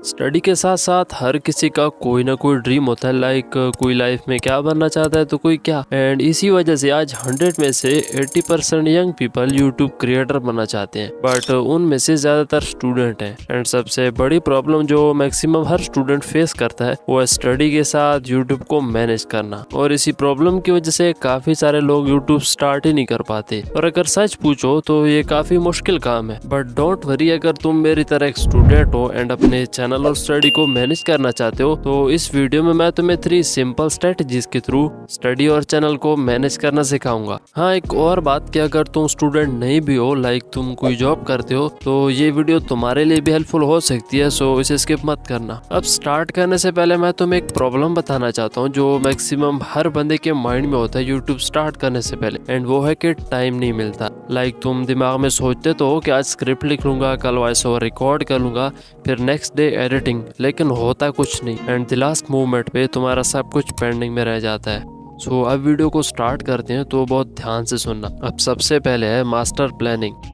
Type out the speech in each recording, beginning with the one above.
Study के साथ साथ हर किसी का कोई ना कोई ड्रीम होता है। लाइक कोई लाइफ में क्या बनना चाहता है तो कोई क्या। एंड इसी वजह से आज 100 में से 80% यंग पीपल यूट्यूब क्रिएटर बनना चाहते हैं, बट उनमें से ज़्यादातर स्टूडेंट हैं। एंड सबसे बड़ी प्रॉब्लम जो मैक्सिमम हर स्टूडेंट फेस करता है वो है स्टडी के साथ यूट्यूब को मैनेज करना। और इसी प्रॉब्लम की वजह से काफ़ी सारे लोग यूट्यूब स्टार्ट ही नहीं कर पाते। और अगर सच पूछो तो ये काफ़ी मुश्किल काम है, बट डोंट वरी, अगर तुम मेरी तरह एक स्टूडेंट हो एंड अपने चैनल और स्टडी को मैनेज करना चाहते हो तो इस वीडियो में मैं तुम्हें 3 सिंपल स्ट्रेटजीज के थ्रू स्टडी और चैनल को मैनेज करना सिखाऊंगा। हाँ, एक और बात कि अगर तुम स्टूडेंट नहीं भी हो, लाइक तुम कोई जॉब करते हो, तो ये वीडियो तुम्हारे लिए भी हेल्पफुल हो सकती है, सो इसे स्किप मत करना। अब स्टार्ट करने से पहले मैं तुम्हें एक प्रॉब्लम बताना चाहता हूँ जो मैक्सिमम हर बंदे के माइंड में होता है यूट्यूब स्टार्ट करने से पहले, एंड वो है कि टाइम नहीं मिलता। लाइक तुम दिमाग में सोचते तो हो कि आज स्क्रिप्ट लिख लूंगा, कल वॉइस ओवर रिकॉर्ड कर लूंगा, फिर नेक्स्ट डे एडिटिंग, लेकिन होता कुछ नहीं। एंड द लास्ट मोमेंट पे तुम्हारा सब कुछ पेंडिंग में रह जाता है। सो अब वीडियो को स्टार्ट करते हैं, तो बहुत ध्यान से सुनना। अब सबसे पहले है मास्टर प्लानिंग।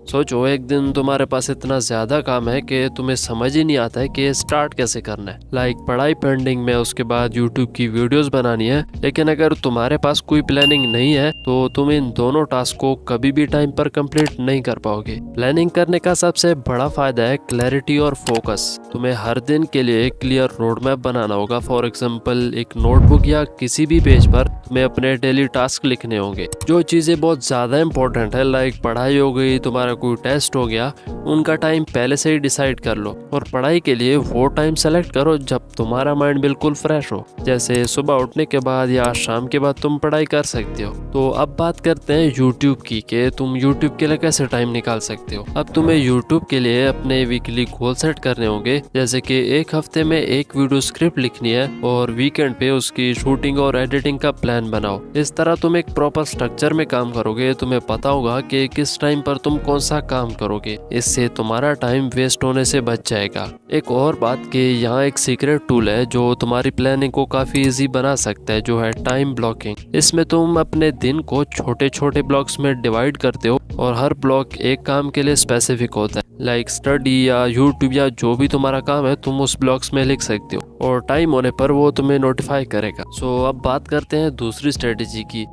सोचो एक दिन तुम्हारे पास इतना ज्यादा काम है कि तुम्हें समझ ही नहीं आता है कि स्टार्ट कैसे करना है। लाइक पढ़ाई पेंडिंग में, उसके बाद यूट्यूब की वीडियोस बनानी है, लेकिन अगर तुम्हारे पास कोई प्लानिंग नहीं है तो तुम इन दोनों टास्क को कभी भी टाइम पर कंप्लीट नहीं कर पाओगे। प्लानिंग करने का सबसे बड़ा फायदा है क्लैरिटी और फोकस। तुम्हें हर दिन के लिए एक क्लियर रोड मैप बनाना होगा। फॉर एग्जाम्पल, एक नोटबुक या किसी भी पेज पर तुम्हें अपने डेली टास्क लिखने होंगे। जो चीजें बहुत ज्यादा इंपॉर्टेंट है, लाइक पढ़ाई हो गई, तुम्हारा कोई टेस्ट हो गया, उनका टाइम पहले से ही डिसाइड कर लो। और पढ़ाई के लिए वो टाइम सेलेक्ट करो जब तुम्हारा माइंड बिल्कुल फ्रेश हो, जैसे सुबह उठने के बाद या शाम के बाद तुम पढ़ाई कर सकते हो। तो अब बात करते हैं यूट्यूब की, कि तुम यूट्यूब के लिए कैसे टाइम निकाल सकते हो। अब तुम्हें यूट्यूब के लिए अपने वीकली गोल सेट करने होंगे, जैसे कि एक हफ्ते में एक वीडियो स्क्रिप्ट लिखनी है और वीकेंड पे उसकी शूटिंग और एडिटिंग का प्लान बनाओ। इस तरह तुम एक प्रॉपर स्ट्रक्चर में काम करोगे। तुम्हें पता होगा कि किस टाइम पर तुम कौन सा काम करोगे। इससे तुम्हारा टाइम वेस्ट होने से बच जाएगा। एक और बात कि यहाँ एक सीक्रेट टूल है जो तुम्हारी प्लानिंग को काफी इजी बना सकता है, जो है टाइम ब्लॉकिंग। इसमें तुम अपने दिन को छोटे छोटे ब्लॉक्स में डिवाइड करते हो और हर ब्लॉक एक काम के लिए स्पेसिफिक होता है। लाइक स्टडी या यूट्यूब या जो भी तुम्हारा काम है, तुम उस ब्लॉक्स में लिख सकते हो और टाइम होने पर वो तुम्हें नोटिफाई करेगा। सो अब बात करते हैं दूसरी स्ट्रेटेजी की।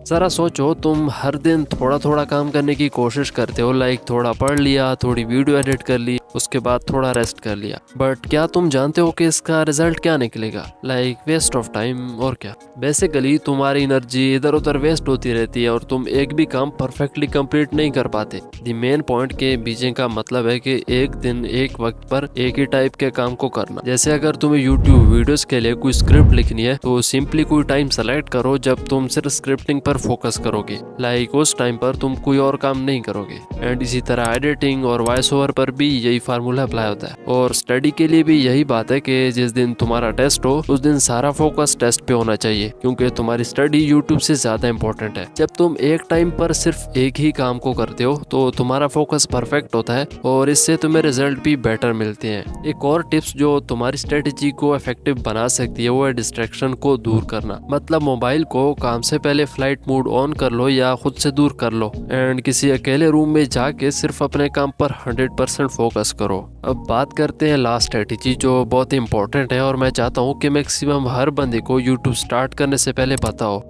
जरा सोचो, तुम हर दिन थोड़ा थोड़ा काम करने की कोशिश करते हो। लाइक थोड़ा पढ़ लिया, थोड़ी वीडियो एडिट कर ली, उसके बाद थोड़ा रेस्ट कर लिया, बट क्या तुम जानते हो कि इसका रिजल्ट क्या निकलेगा? Like waste of time. और क्या, बेसिकली तुम्हारी एनर्जी इधर उधर वेस्ट होती रहती है और तुम एक भी काम परफेक्टली कंप्लीट नहीं कर पाते। द मेन पॉइंट के बीजे का मतलब है कि एक दिन एक वक्त पर एक ही टाइप के काम को करना। जैसे अगर तुम्हें यूट्यूब वीडियोस के लिए कोई स्क्रिप्ट लिखनी है तो सिंपली कोई टाइम सेलेक्ट करो जब तुम सिर्फ स्क्रिप्टिंग पर फोकस करोगे। लाइक उस टाइम पर तुम कोई और काम नहीं करोगे। एंड इसी तरह एडिटिंग और वॉइस ओवर पर भी यही फार्मूला अप्लाई होता है। और स्टडी के लिए भी यही बात है कि जिस दिन तुम्हारा टेस्ट हो उस दिन सारा फोकस टेस्ट पे होना चाहिए, क्योंकि तुम्हारी स्टडी यूट्यूब से ज्यादा इंपॉर्टेंट है। जब तुम एक टाइम पर सिर्फ एक ही काम को करते हो तो तुम्हारा फोकस परफेक्ट होता है और इससे तुम्हें रिजल्ट भी बेटर मिलते हैं। एक और टिप्स जो तुम्हारी स्ट्रेटेजी को इफेक्टिव बना सकती है वो है डिस्ट्रैक्शन को दूर करना। मतलब मोबाइल को काम से पहले फ्लाइट मोड ऑन कर लो या खुद से दूर कर लो एंड किसी अकेले रूम में जाके सिर्फ अपने काम पर 100% फोकस करो। अब बात करते हैं लास्ट स्ट्रेटेजी जो बहुत इंपॉर्टेंट है और मैं चाहता हूँ कि मैक्सिमम हर बंदे को यूट्यूब स्टार्ट करने से पहले पता हो।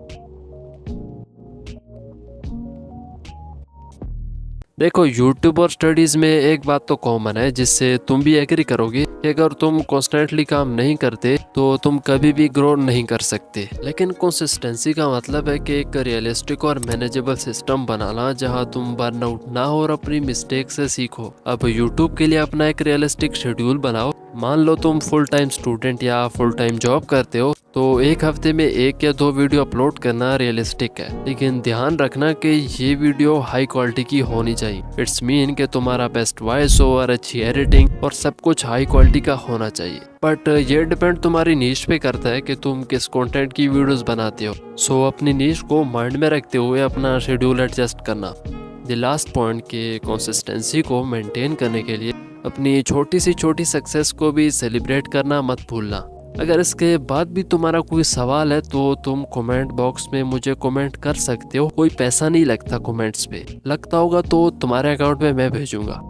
देखो, यूट्यूब और स्टडीज में एक बात तो कॉमन है जिससे तुम भी एग्री करोगे कि अगर तुम कॉन्स्टेंटली काम नहीं करते तो तुम कभी भी ग्रो नहीं कर सकते। लेकिन कंसिस्टेंसी का मतलब है कि एक रियलिस्टिक और मैनेजेबल सिस्टम बनाना जहां तुम बर्नआउट ना हो और अपनी मिस्टेक से सीखो। अब यूट्यूब के लिए अपना एक रियलिस्टिक शेड्यूल बनाओ। मान लो तुम फुल टाइम स्टूडेंट या फुल टाइम जॉब करते हो तो एक हफ्ते में 1 या 2 वीडियो अपलोड करना रियलिस्टिक है, लेकिन ध्यान रखना कि ये वीडियो हाई क्वालिटी की होनी चाहिए। इट्स मीन कि तुम्हारा बेस्ट वॉइस ओवर, अच्छी एडिटिंग और सब कुछ हाई क्वालिटी का होना चाहिए। बट ये डिपेंड तुम्हारी नीश पे करता है कि तुम किस कंटेंट की वीडियोस बनाते हो। सो अपनी नीश को माइंड में रखते हुए अपना शेड्यूल एडजस्ट करना। द लास्ट पॉइंट के कंसिस्टेंसी को मेंटेन करने के लिए अपनी छोटी सक्सेस को भी सेलिब्रेट करना मत भूलना। अगर इसके बाद भी तुम्हारा कोई सवाल है तो तुम कमेंट बॉक्स में मुझे कमेंट कर सकते हो। कोई पैसा नहीं लगता कमेंट्स पे, लगता होगा तो तुम्हारे अकाउंट में मैं भेजूंगा।